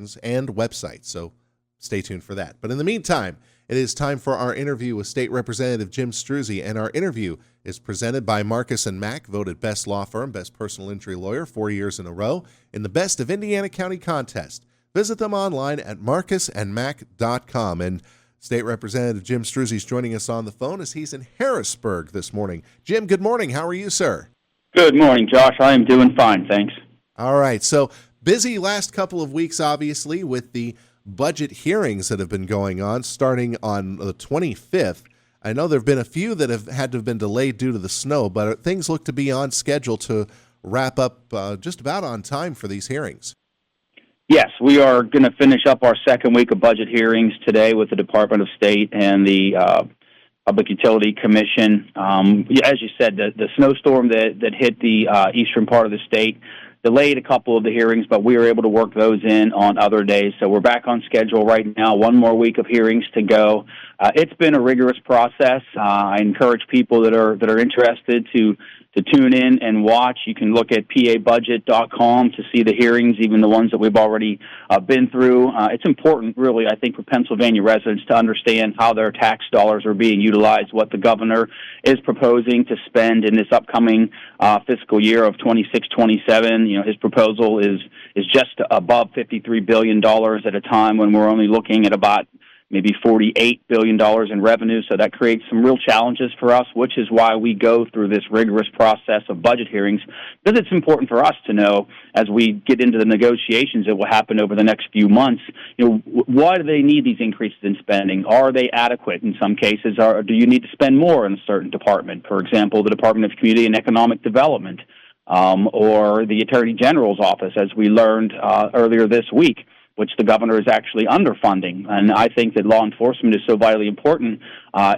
bulletins and websites, so stay tuned for that. But in the meantime, it is time for our interview with State Representative Jim Struzzi, and our interview is presented by Marcus & Mack, voted Best Law Firm, Best Personal Injury Lawyer 4 years in a row in the Best of Indiana County contest. Visit them online at marcusandmack.com. And State Representative Jim Struzzi is joining us on the phone as he's in Harrisburg this morning. Jim, good morning. How are you, sir? Good morning, Josh. I am doing fine, thanks. All right. So busy last couple of weeks, obviously, with the budget hearings that have been going on starting on the 25th. I know there have been a few that have had to have been delayed due to the snow, but things look to be on schedule to wrap up just about on time for these hearings. Yes, we are going to finish up our second week of budget hearings today with the Department of State and the Public Utility Commission. As you said, the snowstorm that hit the eastern part of the state delayed a couple of the hearings, but we were able to work those in on other days. So we're back on schedule right now, one more week of hearings to go. It's been a rigorous process. I encourage people that are interested to tune in and watch. You can look at pabudget.com to see the hearings, even the ones that we've already been through. It's important, really, I think, for Pennsylvania residents to understand how their tax dollars are being utilized, what the governor is proposing to spend in this upcoming fiscal year of 26-27. You know, his proposal is just above $53 billion at a time when we're only looking at about maybe $48 billion in revenue. So that creates some real challenges for us, which is why we go through this rigorous process of budget hearings, because it's important for us to know as we get into the negotiations that will happen over the next few months, you know, why do they need these increases in spending? Are they adequate in some cases? Or do you need to spend more in a certain department? For example, the Department of Community and Economic Development, or the Attorney General's office, as we learned earlier this week, which the governor is actually underfunding. And I think that law enforcement is so vitally important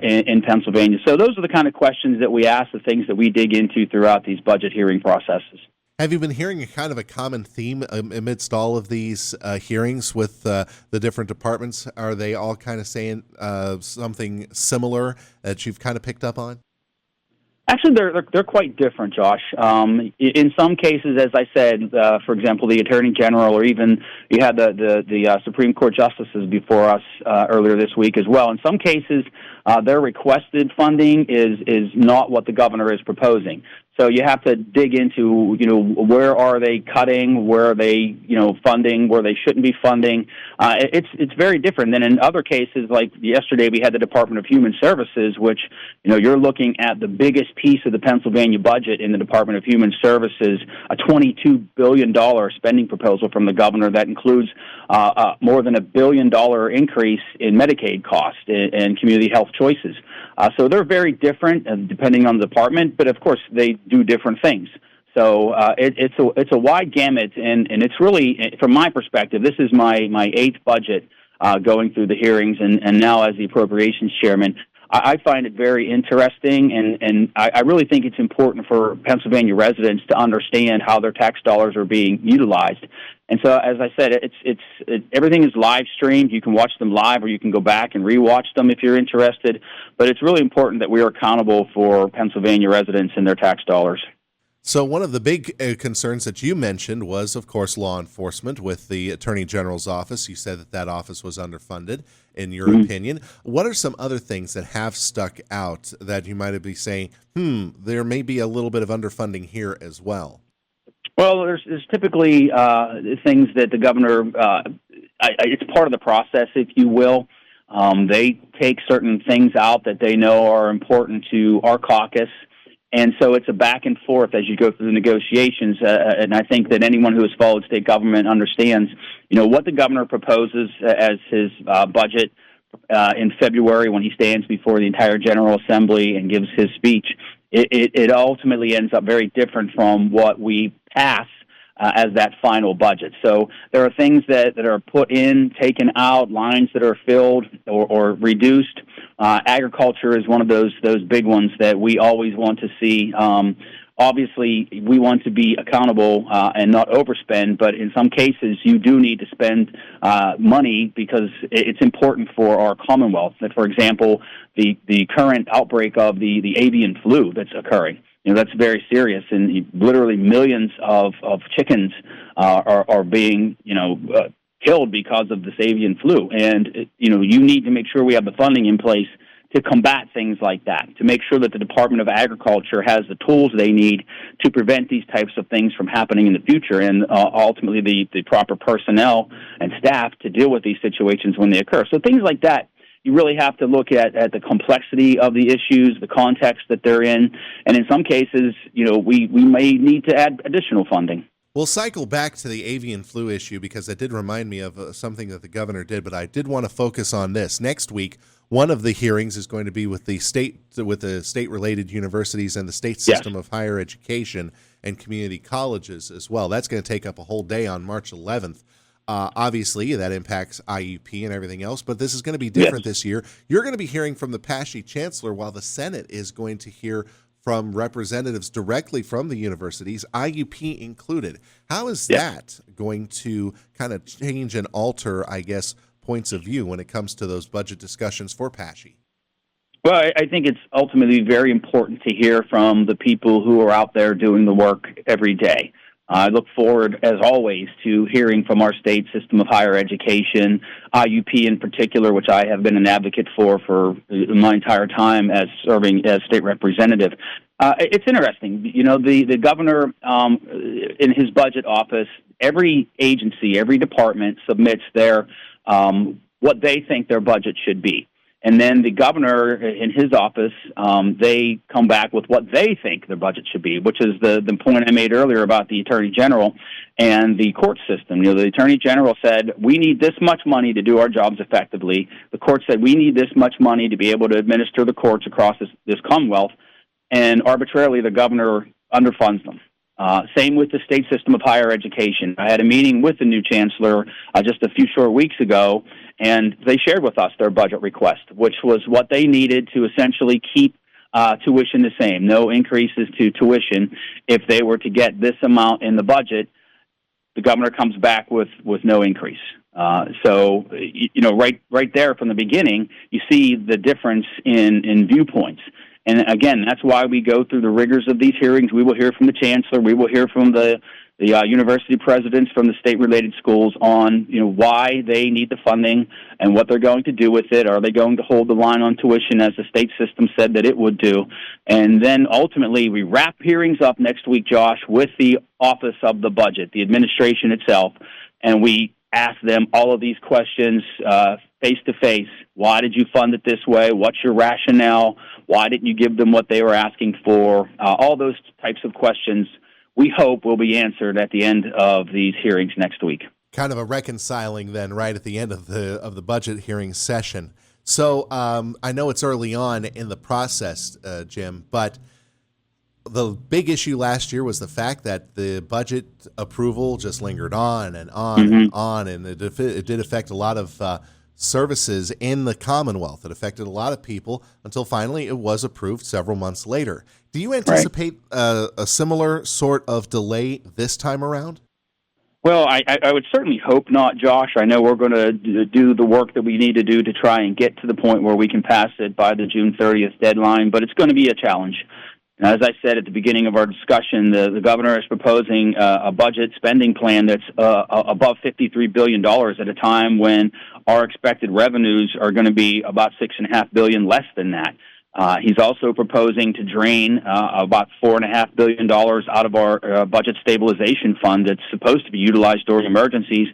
in Pennsylvania. So those are the kind of questions that we ask, the things that we dig into throughout these budget hearing processes. Have you been hearing a kind of a common theme amidst all of these hearings with the different departments? Are they all kind of saying something similar that you've kind of picked up on? Actually, they're quite different, Josh. In some cases, as I said, for example, the Attorney General, or even you had the Supreme Court justices before us earlier this week as well. In some cases, their requested funding is not what the governor is proposing. So you have to dig into, you know, where are they cutting, where are they, you know, funding, where they shouldn't be funding. It's very different than in other cases. Like yesterday, we had the Department of Human Services, which, you know, you're looking at the biggest piece of the Pennsylvania budget in the Department of Human Services, a $22 billion spending proposal from the governor that includes more than $1 billion increase in Medicaid costs and community health choices. So they're very different depending on the department, but of course they do different things. So it's a wide gamut, and it's really, from my perspective, this is my eighth budget going through the hearings, and now as the appropriations chairman. I find it very interesting, and I really think it's important for Pennsylvania residents to understand how their tax dollars are being utilized. And so, as I said, everything is live streamed. You can watch them live, or you can go back and rewatch them if you're interested. But it's really important that we are accountable for Pennsylvania residents and their tax dollars. So one of the big concerns that you mentioned was, of course, law enforcement with the Attorney General's office. You said that office was underfunded, in your opinion. What are some other things that have stuck out that you might be saying, there may be a little bit of underfunding here as well? Well, there's typically things that the governor, it's part of the process, if you will. They take certain things out that they know are important to our caucus. And so it's a back and forth as you go through the negotiations, and I think that anyone who has followed state government understands, you know, what the governor proposes as his budget in February when he stands before the entire General Assembly and gives his speech. It ultimately ends up very different from what we pass as that final budget. So there are things that are put in, taken out, lines that are filled or reduced. Agriculture is one of those big ones that we always want to see. Obviously, we want to be accountable and not overspend, but in some cases, you do need to spend money because it's important for our Commonwealth. That, for example, the current outbreak of the avian flu that's occurring, you know, that's very serious, and literally millions of chickens are being, killed because of this avian flu. And, you need to make sure we have the funding in place to combat things like that, to make sure that the Department of Agriculture has the tools they need to prevent these types of things from happening in the future, and ultimately the proper personnel and staff to deal with these situations when they occur. So things like that, you really have to look at the complexity of the issues, the context that they're in, and in some cases, we may need to add additional funding. We'll cycle back to the avian flu issue because that did remind me of something that the governor did, but I did want to focus on this. Next week, one of the hearings is going to be with the state-related universities and the state system of higher education and community colleges as well. That's going to take up a whole day on March 11th. Obviously, that impacts IUP and everything else, but this is going to be different this year. You're going to be hearing from the PASHE chancellor while the Senate is going to hear from representatives directly from the universities, IUP included. How is that going to kind of change and alter, I guess, points of view when it comes to those budget discussions for PASHE? Well, I think it's ultimately very important to hear from the people who are out there doing the work every day. I look forward, as always, to hearing from our state system of higher education, IUP in particular, which I have been an advocate for my entire time as serving as state representative. It's interesting. The governor, in his budget office, every agency, every department submits their what they think their budget should be. And then the governor in his office, they come back with what they think their budget should be, which is the point I made earlier about the Attorney General and the court system. The Attorney General said, we need this much money to do our jobs effectively. The court said, we need this much money to be able to administer the courts across this Commonwealth. And arbitrarily, the governor underfunds them. Same with the state system of higher education. I had a meeting with the new chancellor just a few short weeks ago, and they shared with us their budget request, which was what they needed to essentially keep tuition the same, no increases to tuition. If they were to get this amount in the budget, the governor comes back with no increase. So, right there from the beginning, you see the difference in viewpoints. And again, that's why we go through the rigors of these hearings. We will hear from the chancellor. We will hear from the university presidents from the state-related schools on why they need the funding and what they're going to do with it. Are they going to hold the line on tuition as the state system said that it would do? And then ultimately, we wrap hearings up next week, Josh, with the Office of the Budget, the administration itself, and we ask them all of these questions face-to-face. Why did you fund it this way? What's your rationale? Why didn't you give them what they were asking for? All those types of questions we hope will be answered at the end of these hearings next week. Kind of a reconciling then right at the end of the budget hearing session. So I know it's early on in the process, Jim, but the big issue last year was the fact that the budget approval just lingered on and on and on, and it did affect a lot of services in the Commonwealth. It affected a lot of people until finally it was approved several months later. Do you anticipate a similar sort of delay this time around? Well, I would certainly hope not, Josh. I know we're going to do the work that we need to do to try and get to the point where we can pass it by the June 30th deadline, but it's going to be a challenge. As I said at the beginning of our discussion, the governor is proposing a budget spending plan that's above $53 billion at a time when our expected revenues are going to be about $6.5 billion less than that. He's also proposing to drain about $4.5 billion out of our budget stabilization fund that's supposed to be utilized during emergencies,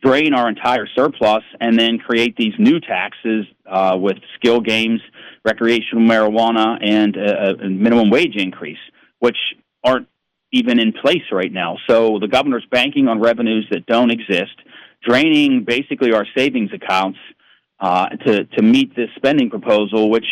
drain our entire surplus, and then create these new taxes with skill games, recreational marijuana, and a minimum wage increase, which aren't even in place right now. So the governor's banking on revenues that don't exist, draining basically our savings accounts to meet this spending proposal, which,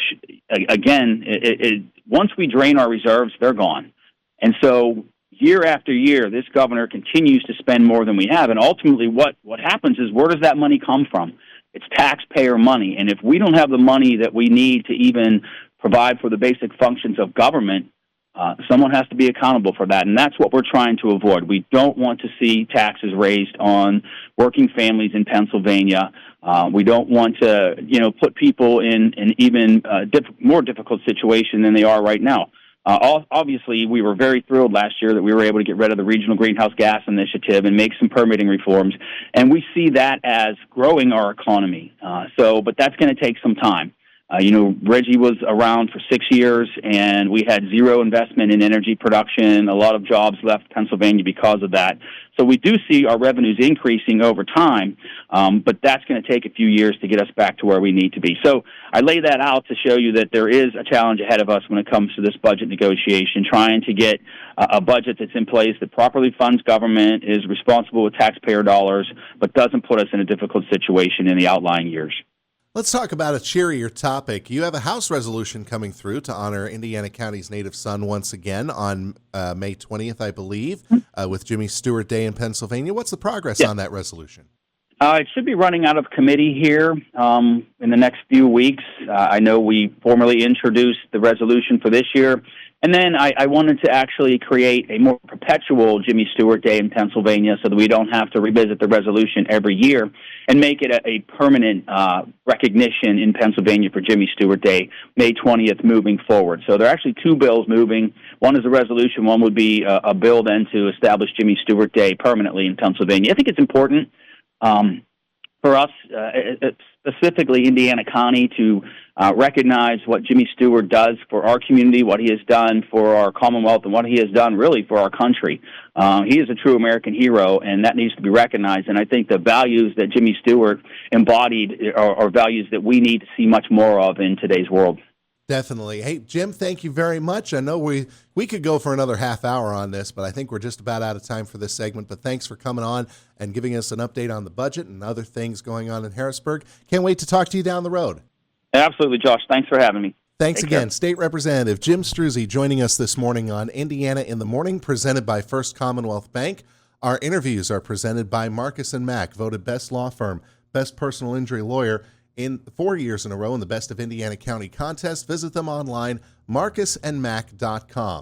again, once we drain our reserves, they're gone. And so year after year, this governor continues to spend more than we have. And ultimately what happens is, where does that money come from? It's taxpayer money. And if we don't have the money that we need to even provide for the basic functions of government, someone has to be accountable for that. And that's what we're trying to avoid. We don't want to see taxes raised on working families in Pennsylvania. We don't want to, put people in an even more difficult situation than they are right now. Obviously, we were very thrilled last year that we were able to get rid of the Regional Greenhouse Gas Initiative and make some permitting reforms, and we see that as growing our economy. But that's going to take some time. Reggie was around for 6 years, and we had zero investment in energy production. A lot of jobs left Pennsylvania because of that. So we do see our revenues increasing over time, but that's going to take a few years to get us back to where we need to be. So I lay that out to show you that there is a challenge ahead of us when it comes to this budget negotiation, trying to get a budget that's in place that properly funds government, is responsible with taxpayer dollars, but doesn't put us in a difficult situation in the outlying years. Let's talk about a cheerier topic. You have a House resolution coming through to honor Indiana County's native son once again on May 20th, I believe, with Jimmy Stewart Day in Pennsylvania. What's the progress on that resolution? It should be running out of committee here in the next few weeks. I know we formally introduced the resolution for this year. And then I wanted to actually create a more perpetual Jimmy Stewart Day in Pennsylvania so that we don't have to revisit the resolution every year and make it a permanent recognition in Pennsylvania for Jimmy Stewart Day, May 20th, moving forward. So there are actually two bills moving. One is a resolution. One would be a bill then to establish Jimmy Stewart Day permanently in Pennsylvania. I think it's important for us, specifically Indiana County, to recognize what Jimmy Stewart does for our community, what he has done for our Commonwealth, and what he has done really for our country. He is a true American hero, and that needs to be recognized. And I think the values that Jimmy Stewart embodied are values that we need to see much more of in today's world. Definitely. Hey, Jim, thank you very much. I know we could go for another half hour on this, but I think we're just about out of time for this segment. But thanks for coming on and giving us an update on the budget and other things going on in Harrisburg. Can't wait to talk to you down the road. Absolutely, Josh. Thanks for having me. Thanks again. State Representative Jim Struzzi joining us this morning on Indiana in the Morning, presented by First Commonwealth Bank. Our interviews are presented by Marcus & Mack, voted best law firm, best personal injury lawyer in 4 years in a row in the Best of Indiana County contest. Visit them online, marcusandmack.com.